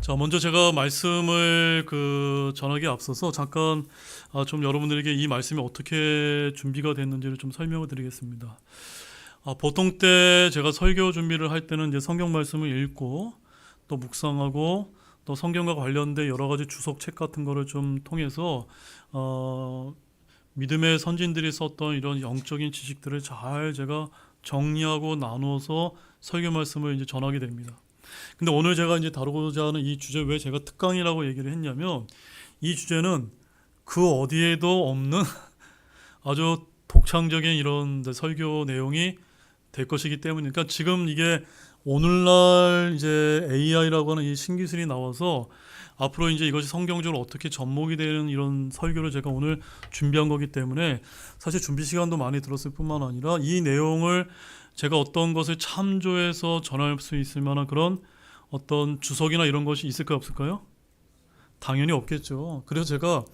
자, 먼저 제가 말씀을 전하기에 앞서서 잠깐 좀 여러분들에게 이 말씀이 어떻게 준비가 됐는지를 좀 설명을 드리겠습니다. 보통 때 제가 설교 준비를 할 때는 이제 성경 말씀을 읽고 또 묵상하고 또 성경과 관련된 여러 가지 주석책 같은 거를 좀 통해서 믿음의 선진들이 썼던 이런 영적인 지식들을 잘 제가 정리하고 나누어서 설교 말씀을 이제 전하게 됩니다. 근데 오늘 제가 이제 다루고자 하는 이 주제, 왜 제가 특강이라고 얘기를 했냐면, 이 주제는 그 어디에도 없는 아주 독창적인 이런 설교 내용이 될 것이기 때문이니까, 그러니까 지금 이게 오늘날 이제 AI라고 하는 이 신기술이 나와서 앞으로 이제 이것이 성경적으로 어떻게 접목이 되는 이런 설교를 제가 오늘 준비한 거기 때문에, 사실 준비 시간도 많이 들었을 뿐만 아니라 이 내용을 제가 어떤 것을 참조해서 전할 수 있을 만한 그런 어떤 주석이나 이런 것이 있을까요, 없을까요? 당연히 없겠죠. 그래서 제가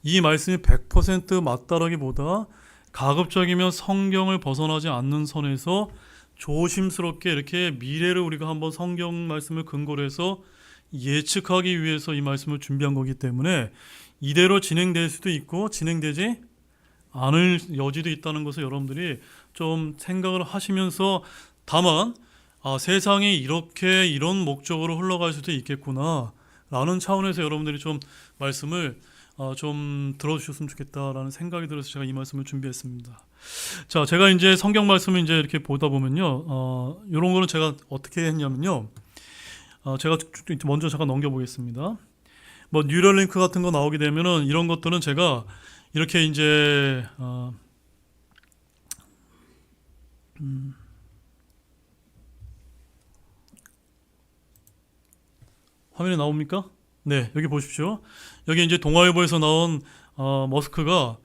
이 말씀이 100% 맞다라기보다 가급적이면 성경을 벗어나지 않는 선에서 조심스럽게 이렇게 미래를 우리가 한번 성경 말씀을 근거로 해서 예측하기 위해서 이 말씀을 준비한 거기 때문에 이대로 진행될 수도 있고 진행되지 않을 여지도 있다는 것을 여러분들이 좀 생각을 하시면서, 다만 세상이 이렇게 이런 목적으로 흘러갈 수도 있겠구나 라는 차원에서 여러분들이 좀 말씀을 좀 들어주셨으면 좋겠다라는 생각이 들어서 제가 이 말씀을 준비했습니다. 자, 제가 이제 성경 말씀을 이제 이렇게 보다 보면요, 이런 거는 제가 어떻게 했냐면요, 제가 먼저 잠깐 넘겨보겠습니다. 뭐 뉴럴링크 같은 거 나오게 되면은 이런 것들은 제가 이렇게 이제 화면에 나옵니까? 네, 여기 보십시오. 여기 이제 동아일보에서 나온 머스크가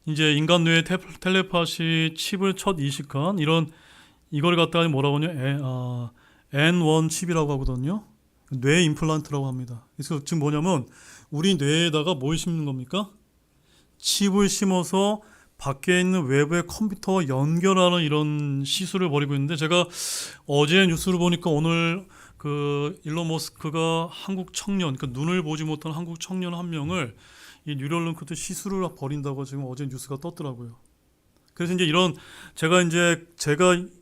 이제 인간 뇌에 텔레파시 칩을 첫 이식한 이걸 갖다가 뭐라고 하냐, N1 칩이라고 하거든요. 뇌 임플란트라고 합니다. 그래서 지금 뭐냐면 우리 뇌에다가 뭘 심는 겁니까? 칩을 심어서 밖에 있는 외부의 컴퓨터와 연결하는 이런 시술을 벌이고 있는데, 제가 어제 뉴스를 보니까 오늘 일론 머스크가 한국 청년, 그러니까 눈을 보지 못한 한국 청년 한 명을 이 뉴럴링크 시술을 벌인다고 지금 어제 뉴스가 떴더라고요. 그래서 이제 이런 제가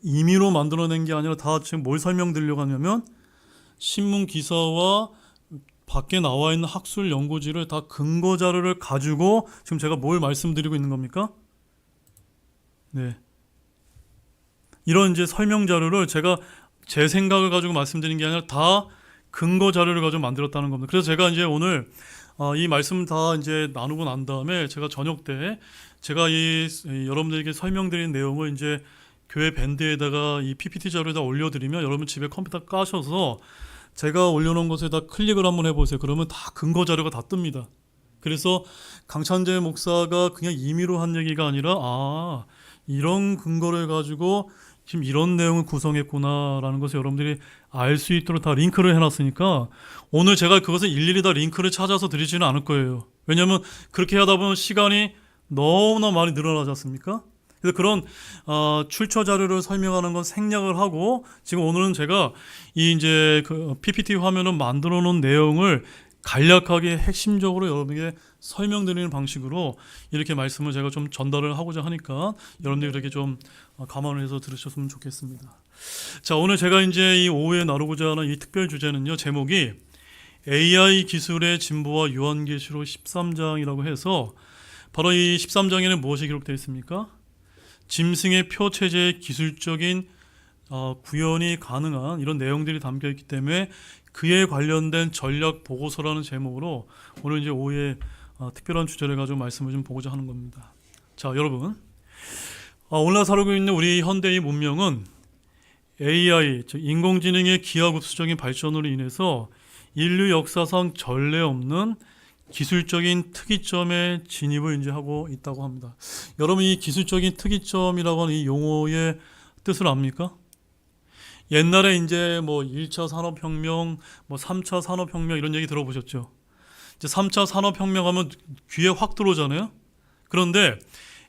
임의로 만들어낸 게 아니라 다 지금 뭘 설명드리려고 하냐면, 신문 기사와 밖에 나와 있는 학술 연구지를 다 근거 자료를 가지고 지금 제가 뭘 말씀드리고 있는 겁니까? 네. 이런 이제 설명 자료를 제가 제 생각을 가지고 말씀드리는 게 아니라 다 근거 자료를 가지고 만들었다는 겁니다. 그래서 제가 이제 오늘 이 말씀 다 이제 나누고 난 다음에 제가 저녁 때 제가 여러분들에게 설명드린 내용을 이제 교회 밴드에다가 이 PPT 자료에다 올려드리면 여러분 집에 컴퓨터 까셔서 제가 올려놓은 것에다 클릭을 한번 해보세요. 그러면 다 근거 자료가 다 뜹니다. 그래서 강찬재 목사가 그냥 임의로 한 얘기가 아니라 이런 근거를 가지고 지금 이런 내용을 구성했구나라는 것을 여러분들이 알 수 있도록 다 링크를 해놨으니까 오늘 제가 그것을 일일이 다 링크를 찾아서 드리지는 않을 거예요. 왜냐하면 그렇게 하다 보면 시간이 너무나 많이 늘어나지 않습니까? 그래서 그런 출처 자료를 설명하는 건 생략을 하고, 지금 오늘은 제가 이제 PPT 화면을 만들어 놓은 내용을 간략하게 핵심적으로 여러분에게 설명드리는 방식으로 이렇게 말씀을 제가 좀 전달을 하고자 하니까 여러분들이 이렇게 좀 감안을 해서 들으셨으면 좋겠습니다. 자, 오늘 제가 이제 이 오후에 나누고자 하는 이 특별 주제는요, 제목이 AI 기술의 진보와 요한계시록 13장이라고 해서, 바로 이 13장에는 무엇이 기록되어 있습니까? 짐승의 표 체제의 기술적인 구현이 가능한 이런 내용들이 담겨 있기 때문에 그에 관련된 전략 보고서라는 제목으로 오늘 이제 오후에 특별한 주제를 가지고 말씀을 좀 보고자 하는 겁니다. 자, 여러분, 오늘날 살고 있는 우리 현대의 문명은 AI, 즉 인공지능의 기하급수적인 발전으로 인해서 인류 역사상 전례 없는 기술적인 특이점에 진입을 이제 하고 있다고 합니다. 여러분, 이 기술적인 특이점이라고 하는 이 용어의 뜻을 압니까? 옛날에 이제 뭐 1차 산업혁명, 뭐 3차 산업혁명 이런 얘기 들어보셨죠? 이제 3차 산업혁명 하면 귀에 확 들어오잖아요? 그런데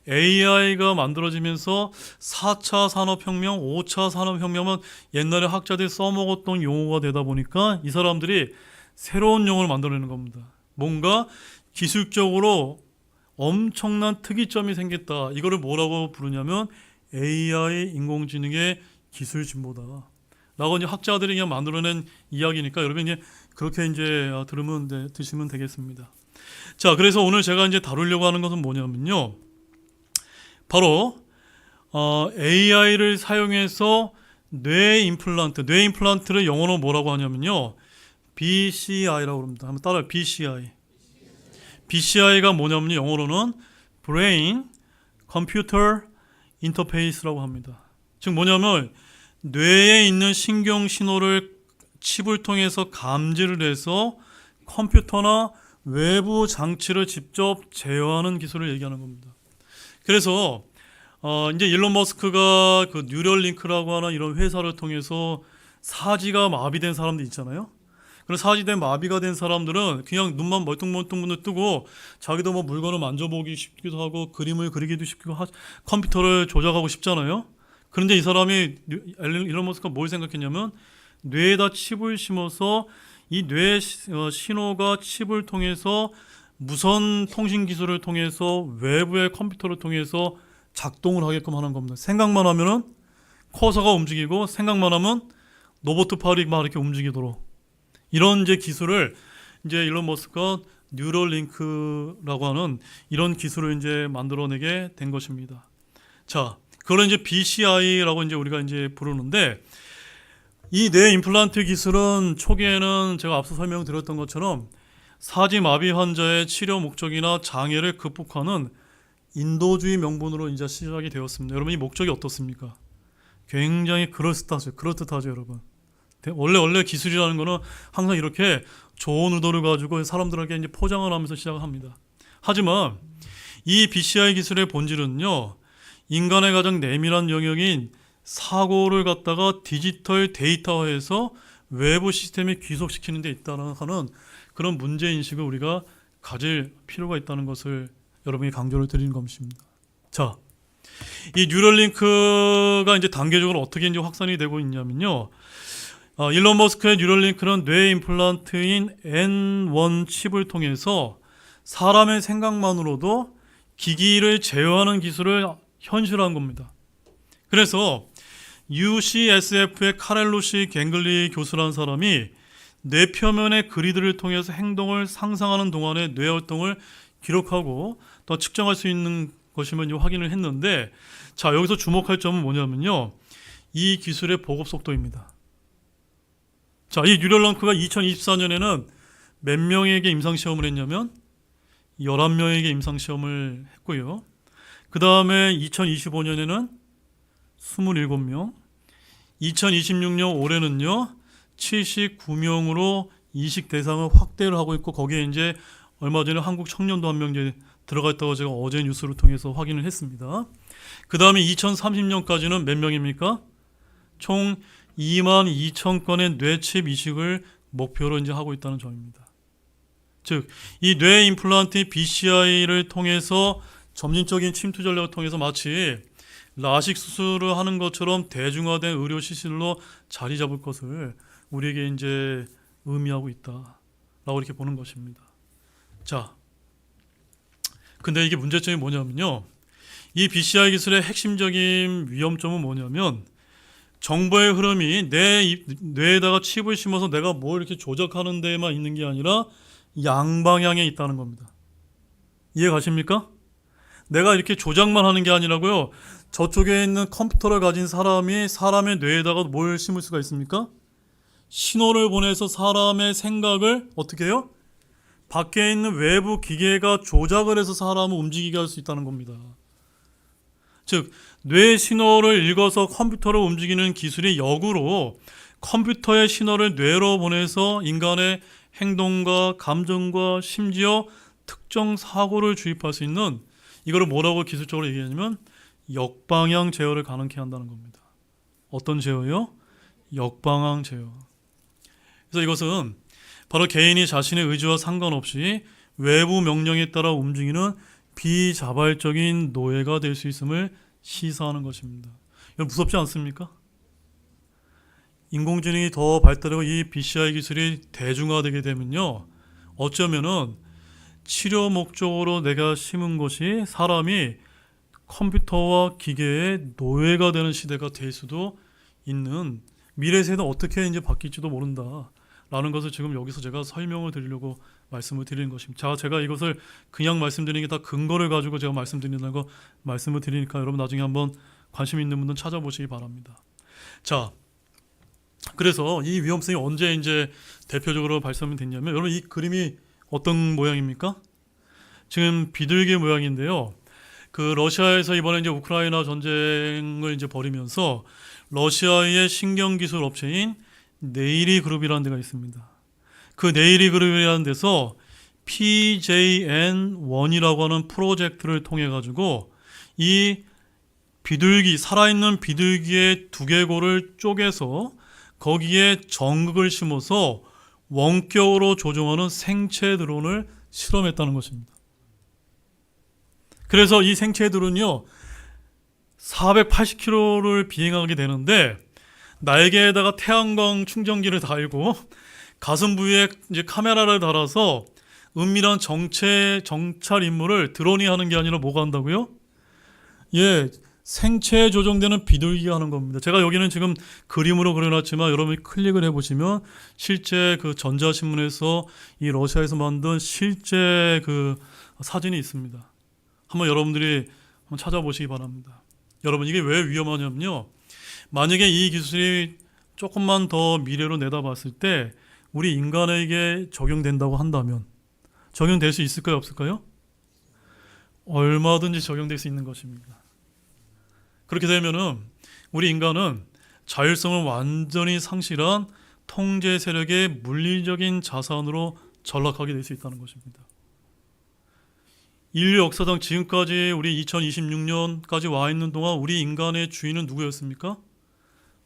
AI가 만들어지면서 4차 산업혁명, 5차 산업혁명은 옛날에 학자들이 써먹었던 용어가 되다 보니까 이 사람들이 새로운 용어를 만들어내는 겁니다. 뭔가 기술적으로 엄청난 특이점이 생겼다. 이거를 뭐라고 부르냐면 AI 인공지능의 기술 진보다. 라고 이제 학자들이 그냥 만들어낸 이야기니까 여러분이 그렇게 이제 드시면 되겠습니다. 자, 그래서 오늘 제가 이제 다루려고 하는 것은 뭐냐면요. 바로 AI를 사용해서 뇌 임플란트를 영어로 뭐라고 하냐면요. BCI라고 합니다. 한번 따라요. BCI. BCI가 뭐냐면요. 영어로는 Brain Computer Interface라고 합니다. 즉 뭐냐면 뇌에 있는 신경 신호를 칩을 통해서 감지를 해서 컴퓨터나 외부 장치를 직접 제어하는 기술을 얘기하는 겁니다. 그래서 이제 일론 머스크가 그 뉴럴링크라고 하는 이런 회사를 통해서 사지가 마비된 사람들 있잖아요. 그런 사지된 마비가 된 사람들은 그냥 눈만 멀뚱멀뚱 뜨고 자기도 뭐 물건을 만져보기 싶기도 하고 그림을 그리기도 쉽고 컴퓨터를 조작하고 싶잖아요. 그런데 이 사람이 일론 머스크가 뭘 생각했냐면 뇌에다 칩을 심어서 이 뇌 신호가 칩을 통해서 무선 통신 기술을 통해서 외부의 컴퓨터를 통해서 작동을 하게끔 하는 겁니다. 생각만 하면은 커서가 움직이고 생각만 하면 로봇 팔이 막 이렇게 움직이도록 이런 이제 기술을 이제 일론 머스크가 뉴럴링크라고 하는 이런 기술을 이제 만들어내게 된 것입니다. 자, 그걸 이제 BCI라고 이제 우리가 이제 부르는데 이 뇌 임플란트 기술은 초기에는 제가 앞서 설명드렸던 것처럼 사지 마비 환자의 치료 목적이나 장애를 극복하는 인도주의 명분으로 이제 시작이 되었습니다. 여러분 이 목적이 어떻습니까? 굉장히 그럴듯하죠, 여러분. 원래 기술이라는 거는 항상 이렇게 좋은 의도를 가지고 사람들에게 이제 포장을 하면서 시작을 합니다. 하지만 이 BCI 기술의 본질은요, 인간의 가장 내밀한 영역인 사고를 갖다가 디지털 데이터화해서 외부 시스템에 귀속시키는 데 있다는 하는 그런 문제인식을 우리가 가질 필요가 있다는 것을 여러분이 강조를 드리는 것입니다. 자, 이 뉴럴링크가 이제 단계적으로 어떻게 이제 확산이 되고 있냐면요. 일론 머스크의 뉴럴링크는 뇌 임플란트인 N1 칩을 통해서 사람의 생각만으로도 기기를 제어하는 기술을 현실화한 겁니다. 그래서 UCSF의 카렐로시 갱글리 교수라는 사람이 뇌 표면의 그리드를 통해서 행동을 상상하는 동안의 뇌 활동을 기록하고 더 측정할 수 있는 것임을 확인을 했는데, 자, 여기서 주목할 점은 뭐냐면요, 이 기술의 보급 속도입니다. 자, 이 뉴럴링크가 2024년에는 몇 명에게 임상시험을 했냐면 11명에게 임상시험을 했고요. 그 다음에 2025년에는 27명, 2026년 올해는요 79명으로 이식 대상을 확대를 하고 있고, 거기에 이제 얼마 전에 한국 청년도 한 명 이제 들어가 있다고 제가 어제 뉴스를 통해서 확인을 했습니다. 그 다음에 2030년까지는 몇 명입니까? 총 22,000건의 뇌칩 이식을 목표로 이제 하고 있다는 점입니다. 즉, 이 뇌 임플란트 BCI를 통해서 점진적인 침투 전략을 통해서 마치 라식 수술을 하는 것처럼 대중화된 의료 시설로 자리 잡을 것을 우리에게 이제 의미하고 있다라고 이렇게 보는 것입니다. 자, 근데 이게 문제점이 뭐냐면요, 이 BCI 기술의 핵심적인 위험점은 뭐냐면 정보의 흐름이 내 뇌에다가 칩을 심어서 내가 뭘 이렇게 조작하는 데만 있는 게 아니라 양방향에 있다는 겁니다. 이해 가십니까? 내가 이렇게 조작만 하는 게 아니라고요, 저쪽에 있는 컴퓨터를 가진 사람이 사람의 뇌에다가 뭘 심을 수가 있습니까? 신호를 보내서 사람의 생각을 어떻게 해요? 밖에 있는 외부 기계가 조작을 해서 사람을 움직이게 할 수 있다는 겁니다. 즉, 뇌 신호를 읽어서 컴퓨터를 움직이는 기술이 역으로 컴퓨터의 신호를 뇌로 보내서 인간의 행동과 감정과 심지어 특정 사고를 주입할 수 있는, 이거를 뭐라고 기술적으로 얘기하냐면 역방향 제어를 가능케 한다는 겁니다. 어떤 제어요? 역방향 제어. 그래서 이것은 바로 개인이 자신의 의지와 상관없이 외부 명령에 따라 움직이는 비자발적인 노예가 될 수 있음을 시사하는 것입니다. 이건 무섭지 않습니까? 인공지능이 더 발달하고 이 BCI 기술이 대중화되게 되면요, 어쩌면은 치료 목적으로 내가 심은 것이 사람이 컴퓨터와 기계의 노예가 되는 시대가 될 수도 있는, 미래 세대는 어떻게 이제 바뀔지도 모른다라는 것을 지금 여기서 제가 설명을 드리려고 말씀을 드리는 것입니다. 자, 제가 이것을 그냥 말씀드리는 게 다 근거를 가지고 제가 말씀드린다는 거 말씀을 드리니까 여러분 나중에 한번 관심 있는 분들은 찾아보시기 바랍니다. 자, 그래서 이 위험성이 언제 이제 대표적으로 발생이 됐냐면, 여러분 이 그림이 어떤 모양입니까? 지금 비둘기 모양인데요. 그 러시아에서 이번에 이제 우크라이나 전쟁을 이제 벌이면서 러시아의 신경기술 업체인 네이리 그룹이라는 데가 있습니다. 그 네이리 그룹이라는 데서 PJN1이라고 하는 프로젝트를 통해 가지고 이 비둘기, 살아있는 비둘기의 두개골을 쪼개서 거기에 전극을 심어서 원격으로 조종하는 생체 드론을 실험했다는 것입니다. 그래서 이 생체 드론이요, 480km를 비행하게 되는데 날개에다가 태양광 충전기를 달고 가슴 부위에 이제 카메라를 달아서 은밀한 정찰 임무를 드론이 하는 게 아니라 뭐가 한다고요? 예, 생체에 조종되는 비둘기가 하는 겁니다. 제가 여기는 지금 그림으로 그려놨지만 여러분이 클릭을 해보시면 실제 그 전자신문에서 이 러시아에서 만든 실제 그 사진이 있습니다. 한번 여러분들이 한번 찾아보시기 바랍니다. 여러분 이게 왜 위험하냐면요, 만약에 이 기술이 조금만 더 미래로 내다봤을 때 우리 인간에게 적용된다고 한다면 적용될 수 있을까요, 없을까요? 얼마든지 적용될 수 있는 것입니다. 그렇게 되면은 우리 인간은 자율성을 완전히 상실한 통제 세력의 물리적인 자산으로 전락하게 될 수 있다는 것입니다. 인류 역사상 지금까지 우리 2026년까지 와 있는 동안 우리 인간의 주인은 누구였습니까?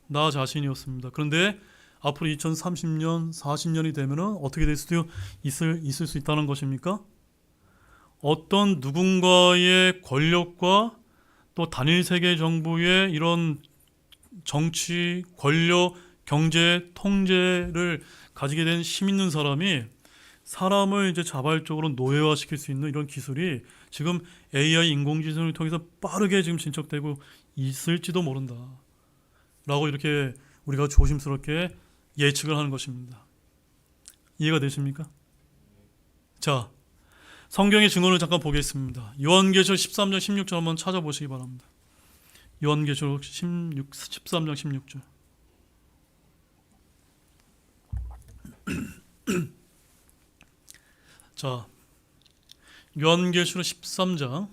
나 자신이었습니다. 그런데 앞으로 2030년, 40년이 되면은 어떻게 될 수도 있을 수 있다는 것입니까? 어떤 누군가의 권력과 또 단일 세계 정부의 이런 정치, 권력, 경제, 통제를 가지게 된 힘 있는 사람이 사람을 이제 자발적으로 노예화시킬 수 있는 이런 기술이 지금 AI 인공지능을 통해서 빠르게 지금 진척되고 있을지도 모른다 라고 이렇게 우리가 조심스럽게 예측을 하는 것입니다. 이해가 되십니까? 자, 성경의 증언을 잠깐 보겠습니다. 요한계시록 13장 16절 한번 찾아보시기 바랍니다. 요한계시록 13장 16절. 자, 요한계시록 13장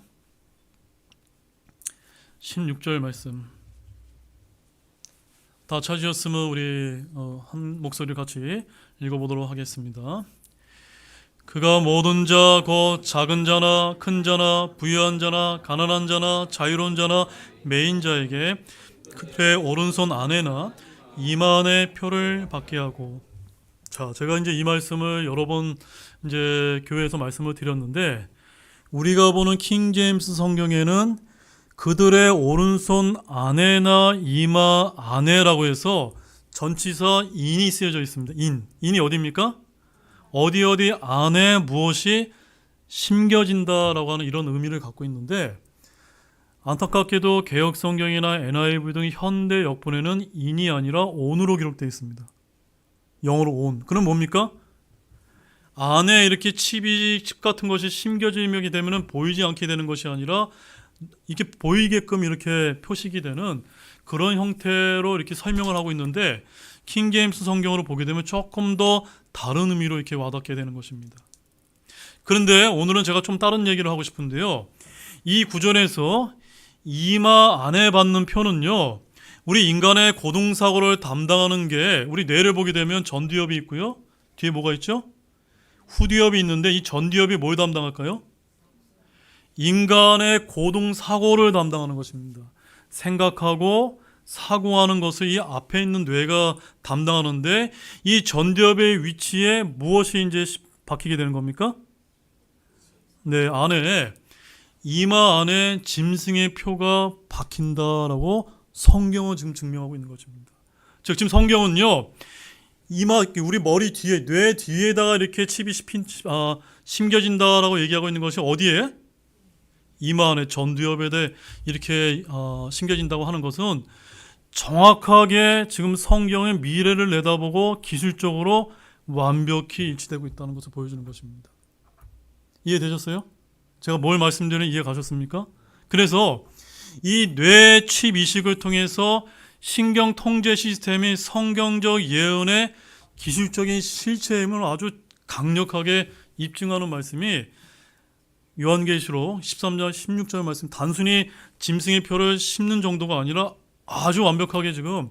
16절 말씀 다 찾으셨으면 우리 한 목소리를 같이 읽어보도록 하겠습니다. 그가 모든 자, 곧 작은 자나 큰 자나 부유한 자나 가난한 자나 자유로운 자나 매인 자에게 그의 오른손 안에나 이마 안에 표를 받게 하고. 자, 제가 이제 이 말씀을 여러 번 이제 교회에서 말씀을 드렸는데, 우리가 보는 킹 제임스 성경에는 그들의 오른손 안에나 이마 안에라고 해서 전치사 인이 쓰여져 있습니다. 인이 어디입니까? 어디 안에 무엇이 심겨진다라고 하는 이런 의미를 갖고 있는데, 안타깝게도 개역 성경이나 NIV 등 현대 역본에는 인이 아니라 on으로 기록되어 있습니다. 영어로 on. 그럼 뭡니까? 안에 이렇게 칩 같은 것이 심겨지게 되면 보이지 않게 되는 것이 아니라 이렇게 보이게끔 이렇게 표식이 되는 그런 형태로 이렇게 설명을 하고 있는데, 킹 제임스 성경으로 보게 되면 조금 더 다른 의미로 이렇게 와닿게 되는 것입니다. 그런데 오늘은 제가 좀 다른 얘기를 하고 싶은데요, 이 구절에서 이마 안에 받는 표는요, 우리 인간의 고동사고를 담당하는 게, 우리 뇌를 보게 되면 전두엽이 있고요, 뒤에 뭐가 있죠? 후두엽이 있는데, 이 전두엽이 뭘 담당할까요? 인간의 고동사고를 담당하는 것입니다. 생각하고 사고하는 것을 이 앞에 있는 뇌가 담당하는데, 이 전두엽의 위치에 무엇이 이제 박히게 되는 겁니까? 네, 안에, 이마 안에 짐승의 표가 박힌다라고 성경은 지금 증명하고 있는 것입니다. 즉 지금 성경은요, 이마 우리 머리 뒤에 뇌 뒤에다가 이렇게 칩이 심겨진다라고 얘기하고 있는 것이 어디에? 이마 안에 전두엽에 이렇게 심겨진다고 하는 것은 정확하게 지금 성경의 미래를 내다보고 기술적으로 완벽히 일치되고 있다는 것을 보여주는 것입니다. 이해되셨어요? 제가 뭘 말씀드리는 이해 가셨습니까? 그래서 이 뇌 칩 이식을 통해서 신경 통제 시스템이 성경적 예언의 기술적인 실체임을 아주 강력하게 입증하는 말씀이 요한계시록 13장 16절 말씀, 단순히 짐승의 표를 심는 정도가 아니라 아주 완벽하게 지금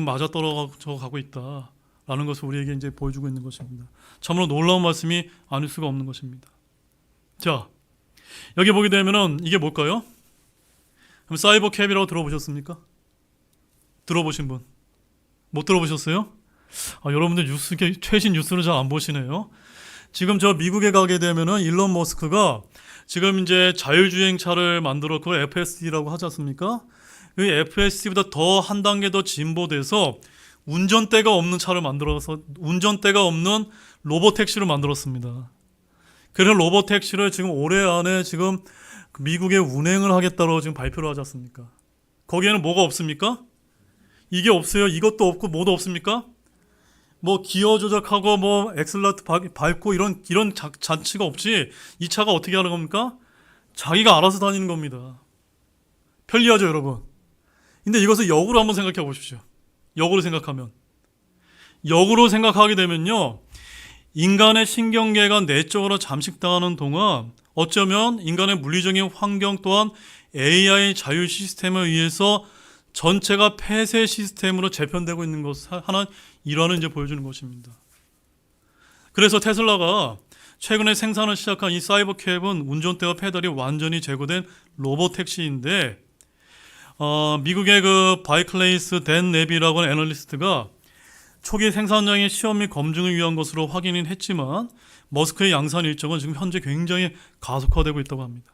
맞아떨어져 가고 있다라는 것을 우리에게 이제 보여주고 있는 것입니다. 참으로 놀라운 말씀이 아닐 수가 없는 것입니다. 자, 여기 보게 되면은 이게 뭘까요? 그럼 사이버 캡이라고 들어보셨습니까? 들어보신 분? 못 들어보셨어요? 여러분들 최신 뉴스를 잘 안 보시네요. 지금 저 미국에 가게 되면은 일론 머스크가 지금 이제 자율주행차를 만들었고 FSD라고 하지 않습니까? 그 FSD보다 더 한 단계 더 진보돼서 운전대가 없는 차를 만들어서 운전대가 없는 로보택시를 만들었습니다. 그래서 로보택시를 지금 올해 안에 지금 미국에 운행을 하겠다고 지금 발표를 하지 않습니까? 거기에는 뭐가 없습니까? 이게 없어요. 이것도 없고 뭐도 없습니까? 뭐 기어 조작하고 뭐 엑셀러트 밟고 이런 잔치가 없지. 이 차가 어떻게 하는 겁니까? 자기가 알아서 다니는 겁니다. 편리하죠, 여러분. 근데 이것을 역으로 한번 생각해 보십시오. 역으로 생각하게 되면요, 인간의 신경계가 내적으로 잠식당하는 동안 어쩌면 인간의 물리적인 환경 또한 AI 자율 시스템에 의해서 전체가 폐쇄 시스템으로 재편되고 있는 것 하나 일환을 이제 보여주는 것입니다. 그래서 테슬라가 최근에 생산을 시작한 이 사이버캡은 운전대와 페달이 완전히 제거된 로봇 택시인데, 미국의 그 바이클레이스 댄 네비라고 하는 애널리스트가 초기 생산량의 시험 및 검증을 위한 것으로 확인은 했지만 머스크의 양산 일정은 지금 현재 굉장히 가속화되고 있다고 합니다.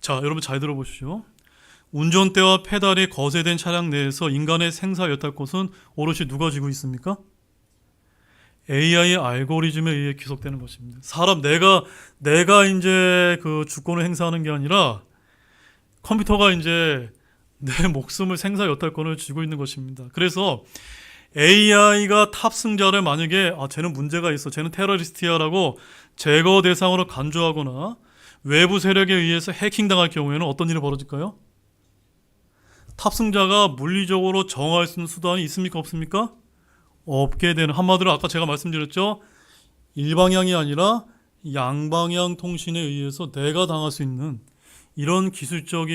자, 여러분 잘 들어보시죠. 운전대와 페달이 거세된 차량 내에서 인간의 생사 여탈 곳은 오롯이 누가 쥐고 있습니까? AI 알고리즘에 의해 귀속되는 것입니다. 사람 내가 이제 그 주권을 행사하는 게 아니라 컴퓨터가 이제 내 목숨을 생사 여탈권을 쥐고 있는 것입니다. 그래서 AI가 탑승자를 만약에 쟤는 문제가 있어, 쟤는 테러리스트야라고 제거 대상으로 간주하거나 외부 세력에 의해서 해킹당할 경우에는 어떤 일이 벌어질까요? 탑승자가 물리적으로 정할 수 있는 수단이 있습니까? 없습니까? 없게 되는, 한마디로 아까 제가 말씀드렸죠, 일방향이 아니라 양방향 통신에 의해서 내가 당할 수 있는 이런 기술적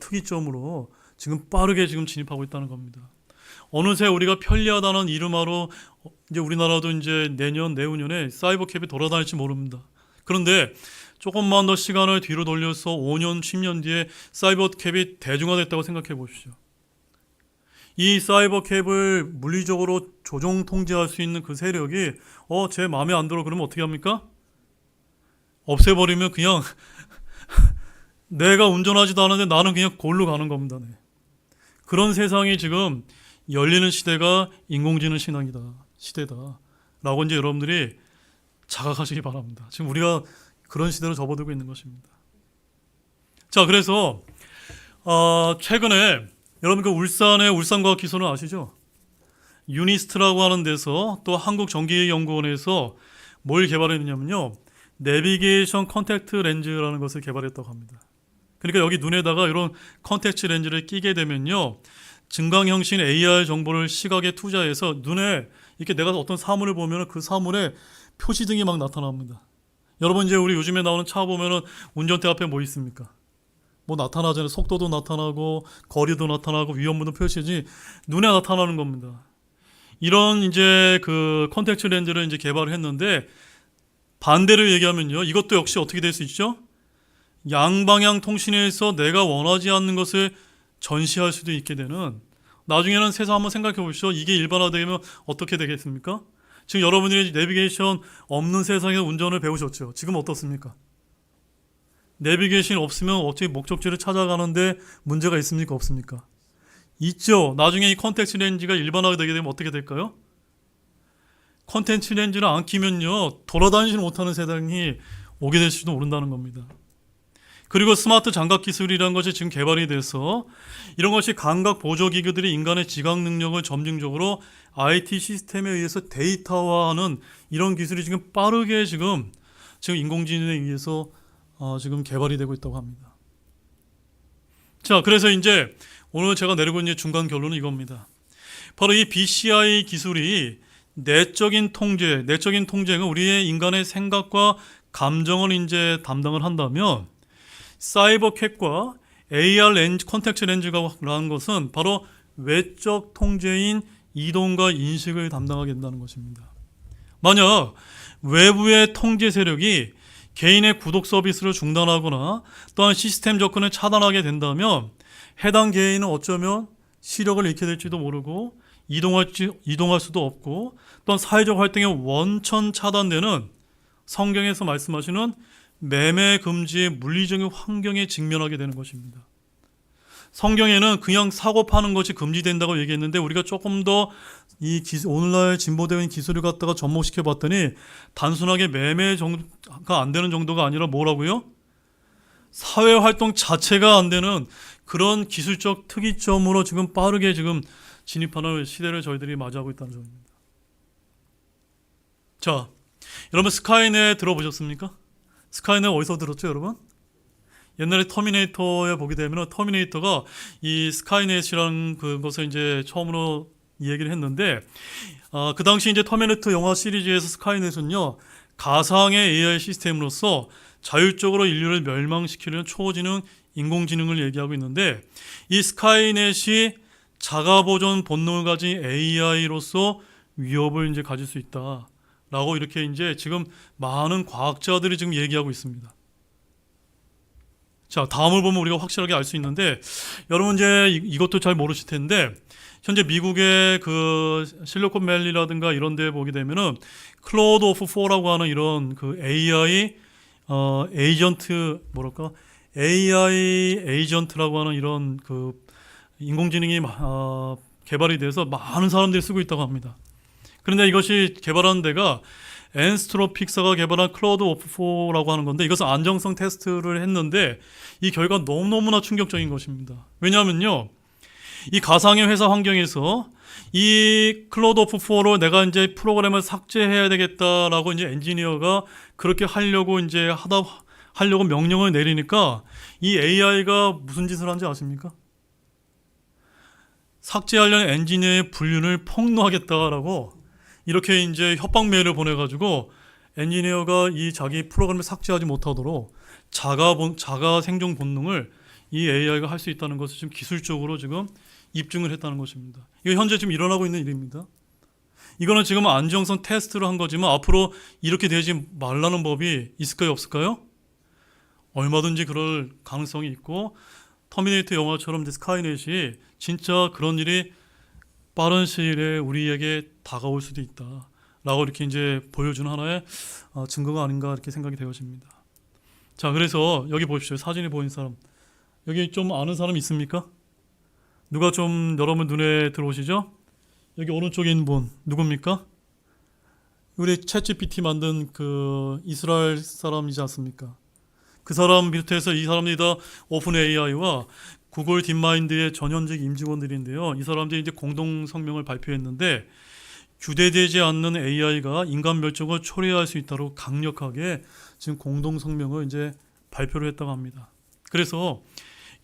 특이점으로 지금 빠르게 지금 진입하고 있다는 겁니다. 어느새 우리가 편리하다는 이름하로 이제 우리나라도 이제 내후년에 사이버캡이 돌아다닐지 모릅니다. 그런데 조금만 더 시간을 뒤로 돌려서 5년, 10년 뒤에 사이버캡이 대중화됐다고 생각해 보십시오. 이 사이버캡을 물리적으로 조종 통제할 수 있는 그 세력이 제 마음에 안 들어 그러면 어떻게 합니까? 없애버리면 그냥 내가 운전하지도 않았는데 나는 그냥 골로 가는 겁니다. 네. 그런 세상이 지금 열리는 시대가 인공지능 시대다라고 이제 여러분들이 자각하시기 바랍니다. 지금 우리가 그런 시대로 접어들고 있는 것입니다. 자, 그래서 최근에 여러분 그 울산의 울산과학기술은 아시죠? 유니스트라고 하는 데서 또 한국전기연구원에서 뭘 개발했느냐면요, 내비게이션 컨택트 렌즈라는 것을 개발했다고 합니다. 그러니까 여기 눈에다가 이런 컨택트 렌즈를 끼게 되면요, 증강형신 AR 정보를 시각에 투자해서 눈에 이렇게 내가 어떤 사물을 보면 그 사물에 표시등이 막 나타납니다. 여러분 이제 우리 요즘에 나오는 차 보면은 운전대 앞에 뭐 있습니까? 뭐 나타나잖아요. 속도도 나타나고 거리도 나타나고 위험물도 표시지 눈에 나타나는 겁니다. 이런 이제 그 컨택트 렌즈를 이제 개발을 했는데, 반대로 얘기하면요, 이것도 역시 어떻게 될 수 있죠? 양방향 통신에서 내가 원하지 않는 것을 전시할 수도 있게 되는, 나중에는 세상 한번 생각해 보십시오. 이게 일반화되면 어떻게 되겠습니까? 지금 여러분들이 내비게이션 없는 세상에서 운전을 배우셨죠? 지금 어떻습니까? 내비게이션 없으면 어떻게 목적지를 찾아가는데 문제가 있습니까? 없습니까? 있죠. 나중에 이 컨텍스트 렌즈가 일반화가 되게 되면 어떻게 될까요? 컨텐츠 렌즈를 안 끼면요 돌아다니지 못하는 세상이 오게 될지도 모른다는 겁니다. 그리고 스마트 장갑 기술이라는 것이 지금 개발이 돼서 이런 것이 감각 보조 기기들이 인간의 지각 능력을 점진적으로 IT 시스템에 의해서 데이터화하는 이런 기술이 지금 빠르게 지금 인공지능에 의해서 지금 개발이 되고 있다고 합니다. 자, 그래서 이제 오늘 제가 내리고 있는 중간 결론은 이겁니다. 바로 이 BCI 기술이 내적인 통제는 우리의 인간의 생각과 감정을 이제 담당을 한다면 사이버 캣과 AR 렌즈, 컨택트 렌즈라는 것은 바로 외적 통제인 이동과 인식을 담당하게 된다는 것입니다. 만약 외부의 통제 세력이 개인의 구독 서비스를 중단하거나 또한 시스템 접근을 차단하게 된다면 해당 개인은 어쩌면 시력을 잃게 될지도 모르고 이동할 수도 없고 또한 사회적 활동의 원천 차단되는 성경에서 말씀하시는 매매 금지의 물리적인 환경에 직면하게 되는 것입니다. 성경에는 그냥 사고 파는 것이 금지된다고 얘기했는데 우리가 조금 더 이 오늘날 진보되어 있는 기술을 갖다가 접목시켜 봤더니 단순하게 매매 정도가 안 되는 정도가 아니라 뭐라고요? 사회 활동 자체가 안 되는 그런 기술적 특이점으로 지금 빠르게 지금 진입하는 시대를 저희들이 맞이하고 있다는 점입니다. 자, 여러분 스카이넷 들어보셨습니까? 스카이넷 어디서 들었죠, 여러분? 옛날에 터미네이터에 보게 되면 터미네이터가 이 스카이넷이라는 그것을 이제 처음으로 얘기를 했는데 그 당시 이제 터미네이터 영화 시리즈에서 스카이넷은요 가상의 AI 시스템으로서 자율적으로 인류를 멸망시키려는 초지능 인공지능을 얘기하고 있는데 이 스카이넷이 자가보존 본능을 가진 AI로서 위협을 이제 가질 수 있다라고 이렇게 이제 지금 많은 과학자들이 지금 얘기하고 있습니다. 자, 다음을 보면 우리가 확실하게 알 수 있는데 여러분 이제 이것도 잘 모르실 텐데 현재 미국의 그 실리콘밸리라든가 이런 데 보게 되면은 클로드 오프 4라고 하는 이런 그 AI 에이전트 AI 에이전트라고 하는 이런 그 인공지능이 개발이 돼서 많은 사람들이 쓰고 있다고 합니다. 그런데 이것이 개발하는 데가 엔스트로픽사가 개발한 클로드 오프 4라고 하는 건데 이것은 안정성 테스트를 했는데 이 결과가 너무너무나 충격적인 것입니다. 왜냐하면요 이 가상의 회사 환경에서 이 클로드 오프 4로 내가 이제 프로그램을 삭제해야 되겠다라고 이제 엔지니어가 그렇게 하려고 명령을 내리니까 이 AI가 무슨 짓을 한지 아십니까? 삭제하려는 엔지니어의 불륜을 폭로하겠다라고 이렇게 이제 협박 메일을 보내가지고 엔지니어가 이 자기 프로그램을 삭제하지 못하도록 자가 생존 본능을 이 AI가 할 수 있다는 것을 지금 기술적으로 지금 입증을 했다는 것입니다. 이거 현재 지금 일어나고 있는 일입니다. 이거는 지금 안정성 테스트를 한 거지만 앞으로 이렇게 되지 말라는 법이 있을까요, 없을까요? 얼마든지 그럴 가능성이 있고 터미네이터 영화처럼 이제 스카이넷이 진짜 그런 일이 빠른 시일에 우리에게 다가올 수도 있다라고 이렇게 이제 보여주는 하나의 증거가 아닌가 이렇게 생각이 되어집니다. 자, 그래서 여기 보십시오. 사진이 보이는 사람. 여기 좀 아는 사람 있습니까? 누가 좀 여러분 눈에 들어오시죠? 여기 오른쪽에 있는 분 누굽니까? 우리 챗GPT 만든 그 이스라엘 사람이지 않습니까? 그 사람 비롯해서 이 사람들이 다 오픈 AI와 구글 딥마인드의 전현직 임직원들인데요. 이 사람들이 이제 공동 성명을 발표했는데 규제되지 않는 AI가 인간 멸종을 초래할 수 있다고 강력하게 지금 공동 성명을 이제 발표를 했다고 합니다. 그래서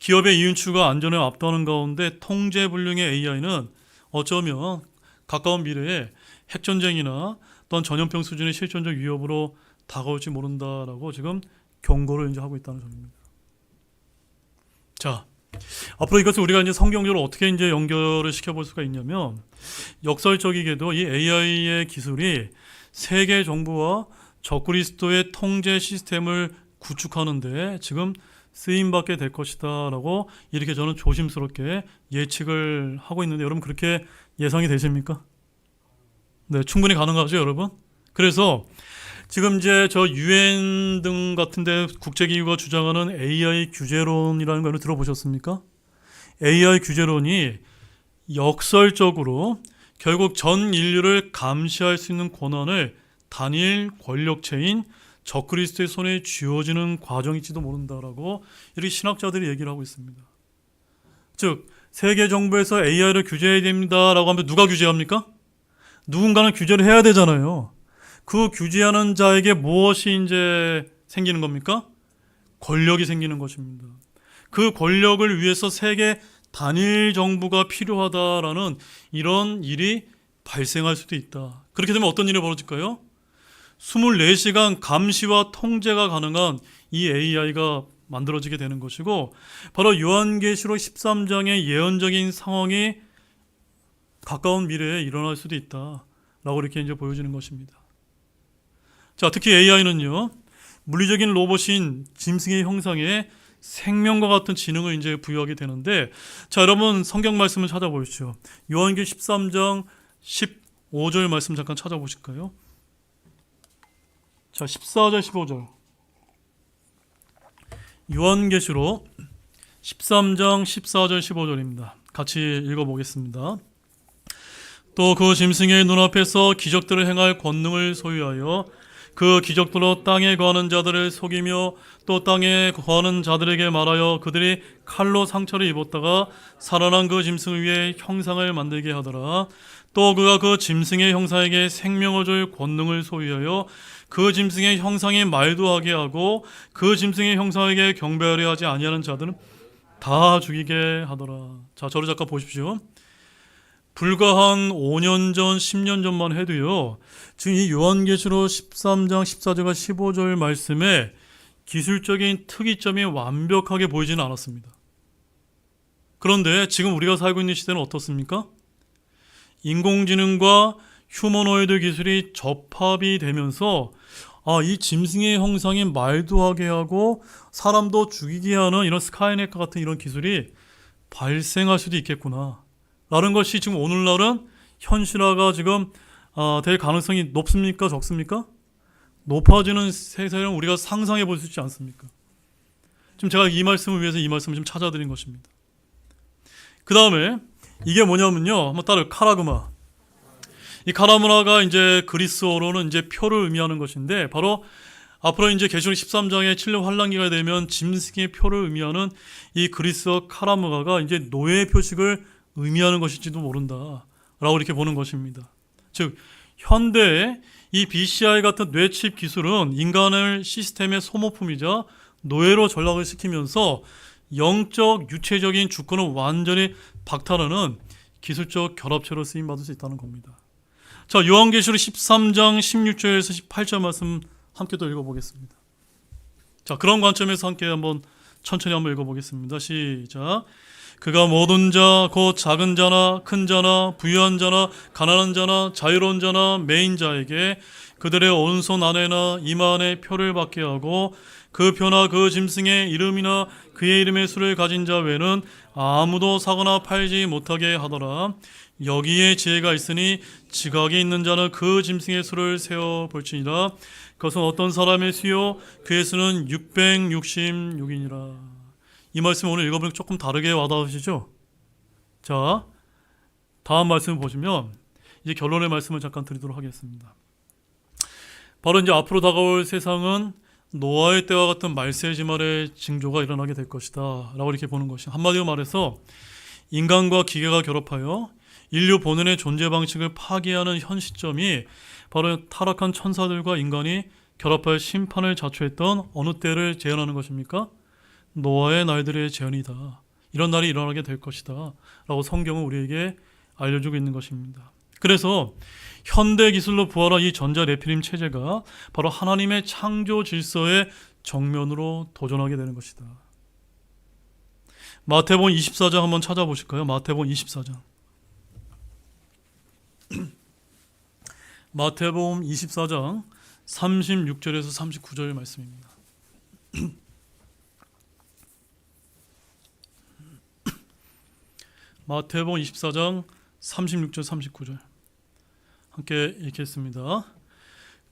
기업의 이윤추가 안전을 압도하는 가운데 통제불능의 AI는 어쩌면 가까운 미래에 핵전쟁이나 또한 전염병 수준의 실존적 위협으로 다가올지 모른다라고 지금 경고를 이제 하고 있다는 점입니다. 자, 앞으로 이것을 우리가 이제 성경적으로 어떻게 이제 연결을 시켜볼 수가 있냐면 역설적이게도 이 AI의 기술이 세계 정부와 적그리스도의 통제 시스템을 구축하는데 지금 쓰임받게 될 것이다라고 이렇게 저는 조심스럽게 예측을 하고 있는데 여러분 그렇게 예상이 되십니까? 네, 충분히 가능하죠, 여러분. 그래서 지금 이제 저 UN 등 같은데 국제기구가 주장하는 AI 규제론이라는 걸 들어보셨습니까? AI 규제론이 역설적으로 결국 전 인류를 감시할 수 있는 권한을 단일 권력체인 적그리스도의 손에 쥐어지는 과정일지도 모른다라고 이렇게 신학자들이 얘기를 하고 있습니다. 즉 세계 정부에서 AI를 규제해야 됩니다라고 하면 누가 규제합니까? 누군가는 규제를 해야 되잖아요. 그 규제하는 자에게 무엇이 이제 생기는 겁니까? 권력이 생기는 것입니다. 그 권력을 위해서 세계 단일 정부가 필요하다라는 이런 일이 발생할 수도 있다. 그렇게 되면 어떤 일이 벌어질까요? 24시간 감시와 통제가 가능한 이 AI가 만들어지게 되는 것이고, 바로 요한계시록 13장의 예언적인 상황이 가까운 미래에 일어날 수도 있다라고 이렇게 이제 보여지는 것입니다. 자, 특히 AI는요, 물리적인 로봇인 짐승의 형상에 생명과 같은 지능을 이제 부여하게 되는데, 자, 여러분 성경 말씀을 찾아보십시오. 요한계시록 13장 15절 말씀 잠깐 찾아보실까요? 자, 14절 15절. 요한계시록 13장 14절 15절입니다. 같이 읽어보겠습니다. 또 그 짐승의 눈앞에서 기적들을 행할 권능을 소유하여 그 기적들로 땅에 거하는 자들을 속이며 또 땅에 거하는 자들에게 말하여 그들이 칼로 상처를 입었다가 살아난 그 짐승 위에 형상을 만들게 하더라. 또 그가 그 짐승의 형상에게 생명을 줄 권능을 소유하여 그 짐승의 형상에 말도 하게 하고 그 짐승의 형상에게 경배하려 하지 아니하는 자들은 다 죽이게 하더라. 자, 저를 잠깐 보십시오. 불과 한 5년 전, 10년 전만 해도요, 지금 이 요한계시록 13장 14절과 15절 말씀에 기술적인 특이점이 완벽하게 보이지는 않았습니다. 그런데 지금 우리가 살고 있는 시대는 어떻습니까? 인공지능과 휴머노이드 기술이 접합이 되면서 이 짐승의 형상이 말도 하게 하고 사람도 죽이게 하는 이런 스카이넷과 같은 이런 기술이 발생할 수도 있겠구나 라는 것이 지금 오늘날은 현실화가 지금 될 가능성이 높습니까? 적습니까? 높아지는 세상을 우리가 상상해 볼 수 있지 않습니까? 지금 제가 이 말씀을 위해서 이 말씀을 좀 찾아드린 것입니다. 그 다음에 이게 뭐냐면요, 한번 따라 카라그마. 이 카라그마가 이제 그리스어로는 이제 표를 의미하는 것인데, 바로 앞으로 이제 계시록 13장의 7년 환란기가 되면 짐승의 표를 의미하는 이 그리스어 카라그마가 이제 노예 표식을 의미하는 것일지도 모른다라고 이렇게 보는 것입니다. 즉 현대의 이 BCI 같은 뇌칩 기술은 인간을 시스템의 소모품이자 노예로 전락을 시키면서 영적 유체적인 주권을 완전히 박탈하는 기술적 결합체로 쓰임받을 수 있다는 겁니다. 자, 요한계시록 13장 16절에서 18절 말씀 함께 또 읽어보겠습니다. 자, 그런 관점에서 함께 한번 천천히 한번 읽어보겠습니다. 시작. 그가 모든 자, 곧 작은 자나 큰 자나 부유한 자나 가난한 자나 자유로운 자나 매인 자에게 그들의 오른손 안에나 이마 안에 표를 받게 하고 그 표나 그 짐승의 이름이나 그의 이름의 수를 가진 자 외에는 아무도 사거나 팔지 못하게 하더라. 여기에 지혜가 있으니 지각이 있는 자는 그 짐승의 수를 세어 볼지니라. 그것은 어떤 사람의 수요 그의 수는 666이니라. 이 말씀 오늘 읽어보면 조금 다르게 와닿으시죠? 자, 다음 말씀을 보시면 이제 결론의 말씀을 잠깐 드리도록 하겠습니다. 바로 이제 앞으로 다가올 세상은 노아의 때와 같은 말세지말의 징조가 일어나게 될 것이다 라고 이렇게 보는 것이, 한마디로 말해서 인간과 기계가 결합하여 인류 본연의 존재 방식을 파괴하는 현 시점이 바로 타락한 천사들과 인간이 결합하여 심판을 자초했던 어느 때를 재현하는 것입니까? 노아의 날들의 재현이다. 이런 날이 일어나게 될 것이다 라고 성경은 우리에게 알려주고 있는 것입니다. 그래서 현대 기술로 부활한 이 전자 네피림 체제가 바로 하나님의 창조 질서의 정면으로 도전하게 되는 것이다. 마태복음 24장 한번 찾아보실까요? 마태복음 24장. 마태복음 24장 36절에서 39절 말씀입니다. 마태복음 24장 36절 39절 함께 읽겠습니다.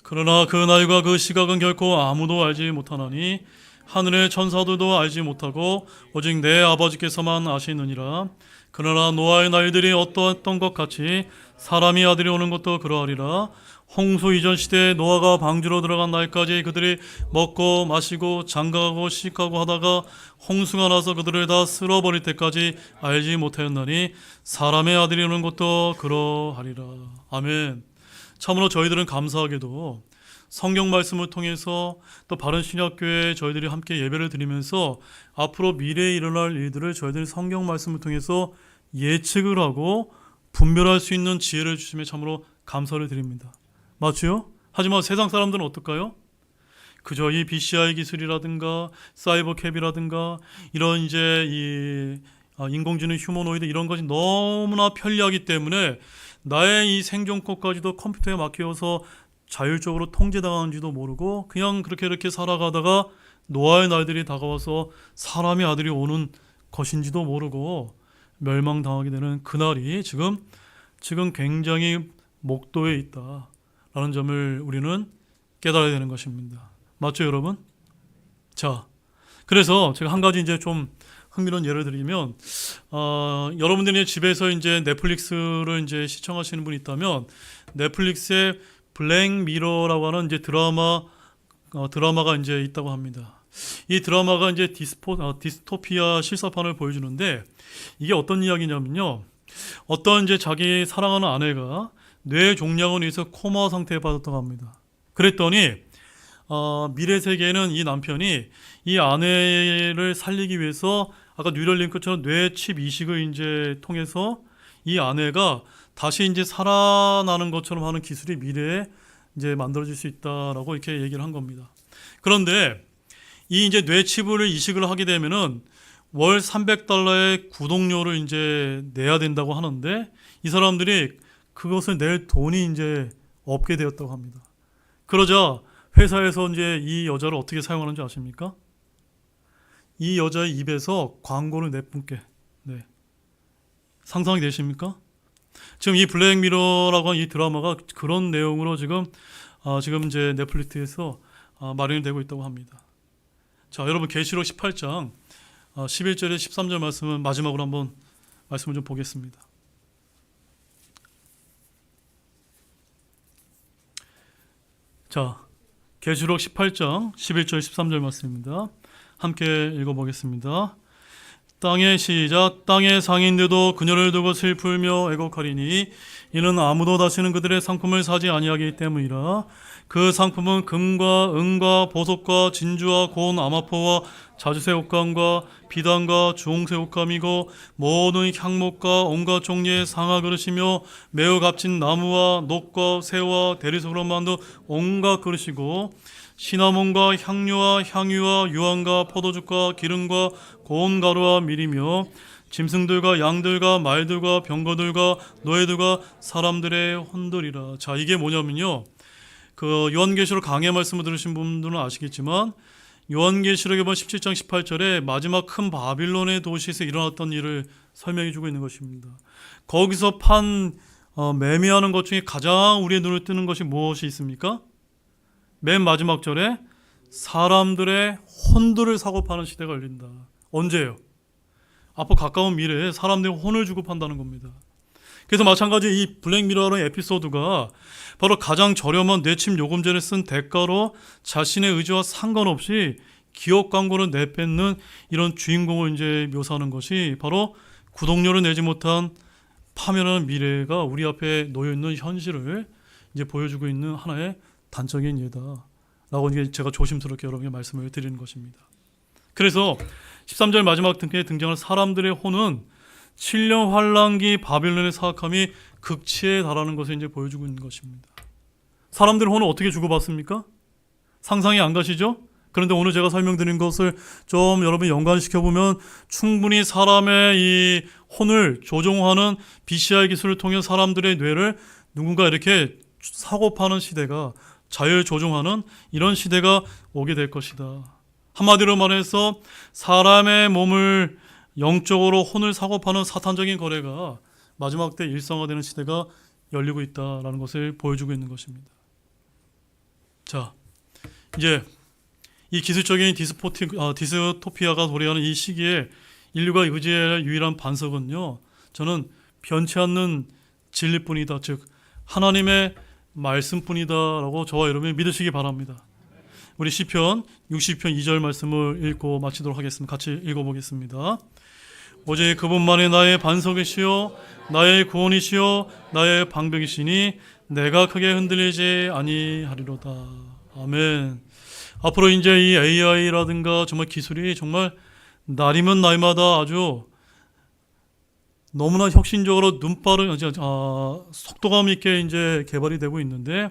그러나 그 날과 그 시각은 결코 아무도 알지 못하나니 하늘의 천사들도 알지 못하고 오직 내 아버지께서만 아시느니라. 그러나 노아의 날들이 어떠했던 것 같이 사람이 아들이 오는 것도 그러하리라. 홍수 이전 시대에 노아가 방주로 들어간 날까지 그들이 먹고 마시고 장가가고 시집가고 하다가 홍수가 나서 그들을 다 쓸어버릴 때까지 알지 못하였나니 사람의 아들이 오는 것도 그러하리라. 아멘. 참으로 저희들은 감사하게도 성경 말씀을 통해서 또 바른 신약교회에 저희들이 함께 예배를 드리면서 앞으로 미래에 일어날 일들을 저희들이 성경 말씀을 통해서 예측을 하고 분별할 수 있는 지혜를 주심에 참으로 감사를 드립니다. 맞죠? 하지만 세상 사람들은 어떨까요? 그저 이 BCI 기술이라든가 사이버 캡이라든가 이런 이제 이 인공지능 휴머노이드 이런 것이 너무나 편리하기 때문에 나의 이 생존권까지도 컴퓨터에 맡겨서 자율적으로 통제당하는지도 모르고 그냥 그렇게 이렇게 살아가다가 노아의 날들이 다가와서 사람의 아들이 오는 것인지도 모르고 멸망당하게 되는 그날이 지금 굉장히 목도에 있다라는 점을 우리는 깨달아야 되는 것입니다. 맞죠, 여러분? 자, 그래서 제가 한 가지 이제 좀 흥미로운 예를 드리면, 여러분들이 집에서 이제 넷플릭스를 이제 시청하시는 분이 있다면, 넷플릭스에 블랙 미러라고 하는 이제 드라마가 이제 있다고 합니다. 이 드라마가 이제 디스토피아 실사판을 보여주는데, 이게 어떤 이야기냐면요. 어떤 이제 자기 사랑하는 아내가 뇌 종양으로 인해서 코마 상태에 빠졌다고 합니다. 그랬더니 미래 세계에는 이 남편이 이 아내를 살리기 위해서 아까 뉴럴링크처럼 뇌 칩 이식을 이제 통해서 이 아내가 다시 이제 살아나는 것처럼 하는 기술이 미래에 이제 만들어질 수 있다라고 이렇게 얘기를 한 겁니다. 그런데 이 이제 뇌 칩을 이식을 하게 되면은 월 $300의 구독료를 이제 내야 된다고 하는데 이 사람들이 그것을 낼 돈이 이제 없게 되었다고 합니다. 그러자 회사에서 이제 이 여자를 어떻게 사용하는지 아십니까? 이 여자의 입에서 광고를 내뿜게. 네. 상상이 되십니까? 지금 이 블랙미러라고 하는 이 드라마가 그런 내용으로 지금 이제 넷플릭스에서 마련이 되고 있다고 합니다. 자, 여러분 계시록 18장 11절에 13절 말씀은 마지막으로 한번 말씀을 좀 보겠습니다. 자, 계시록 18장 11절 13절 말씀입니다. 함께 읽어보겠습니다. 땅의 상인들도 그녀를 두고 슬플며 애곡하리니 이는 아무도 다시는 그들의 상품을 사지 아니하기 때문이라. 그 상품은 금과 은과 보석과 진주와 고운 아마포와 자주새 옷감과 비단과 주홍새 옷감이고 모든 향목과 온갖 종류의 상아 그릇이며 매우 값진 나무와 녹과 새와 대리석으로 만든 온갖 그릇이고 시나몬과 향료와 향유와 유황과 포도주과 기름과 고운 가루와 밀이며 짐승들과 양들과 말들과 병거들과 노예들과 사람들의 혼들이라. 자, 이게 뭐냐면요, 그 요한계시록 강해 말씀을 들으신 분들은 아시겠지만 요한계시록에 보면 17장 18절에 마지막 큰 바빌론의 도시에서 일어났던 일을 설명해 주고 있는 것입니다. 거기서 매매하는 것 중에 가장 우리의 눈을 뜨는 것이 무엇이 있습니까? 맨 마지막 절에 사람들의 혼들을 사고 파는 시대가 열린다. 언제예요? 앞으로 가까운 미래에 사람들의 혼을 주고 판다는 겁니다. 그래서 마찬가지 이 블랙미러라는 에피소드가 바로 가장 저렴한 뇌침 요금제를 쓴 대가로 자신의 의지와 상관없이 기업 광고를 내뱉는 이런 주인공을 이제 묘사하는 것이 바로 구독료를 내지 못한 파멸하는 미래가 우리 앞에 놓여 있는 현실을 이제 보여주고 있는 하나의 단적인 예다라고 이제 제가 조심스럽게 여러분에게 말씀을 드리는 것입니다. 그래서 13절 마지막 등에 등장하는 사람들의 혼은 7년 환란기 바빌론의 사악함이 극치에 달하는 것을 이제 보여주고 있는 것입니다. 사람들의 혼은 어떻게 주고받습니까? 상상이 안 가시죠? 그런데 오늘 제가 설명드린 것을 좀 여러분 연관시켜보면 충분히 사람의 이 혼을 조종하는 BCI 기술을 통해 사람들의 뇌를 누군가 이렇게 사고 파는 시대가 자율 조종하는 이런 시대가 오게 될 것이다. 한마디로 말해서 사람의 몸을 영적으로 혼을 사고 파는 사탄적인 거래가 마지막 때 일상화되는 시대가 열리고 있다라는 것을 보여주고 있는 것입니다. 자, 이제 이 기술적인 디스토피아가 도래하는 이 시기에 인류가 의지해야 할 유일한 반석은요, 저는 변치 않는 진리뿐이다, 즉 하나님의 말씀뿐이다라고 저와 여러분이 믿으시기 바랍니다. 우리 시편 60편 2절 말씀을 읽고 마치도록 하겠습니다. 같이 읽어보겠습니다. 오직 그분만이 나의 반석이시요 나의 구원이시요 나의 방백이시니 내가 크게 흔들리지 아니하리로다. 아멘. 앞으로 이제 이 AI라든가 정말 기술이 정말 날이면 날마다 아주 너무나 혁신적으로 눈빠른 속도감 있게 이제 개발이 되고 있는데,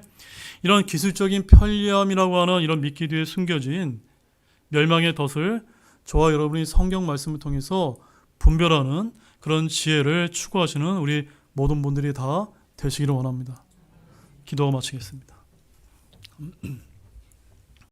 이런 기술적인 편리함이라고 하는 이런 미끼 뒤에 숨겨진 멸망의 덫을 저와 여러분이 성경 말씀을 통해서 분별하는 그런 지혜를 추구하시는 우리 모든 분들이 다 되시기를 원합니다. 기도하고 마치겠습니다.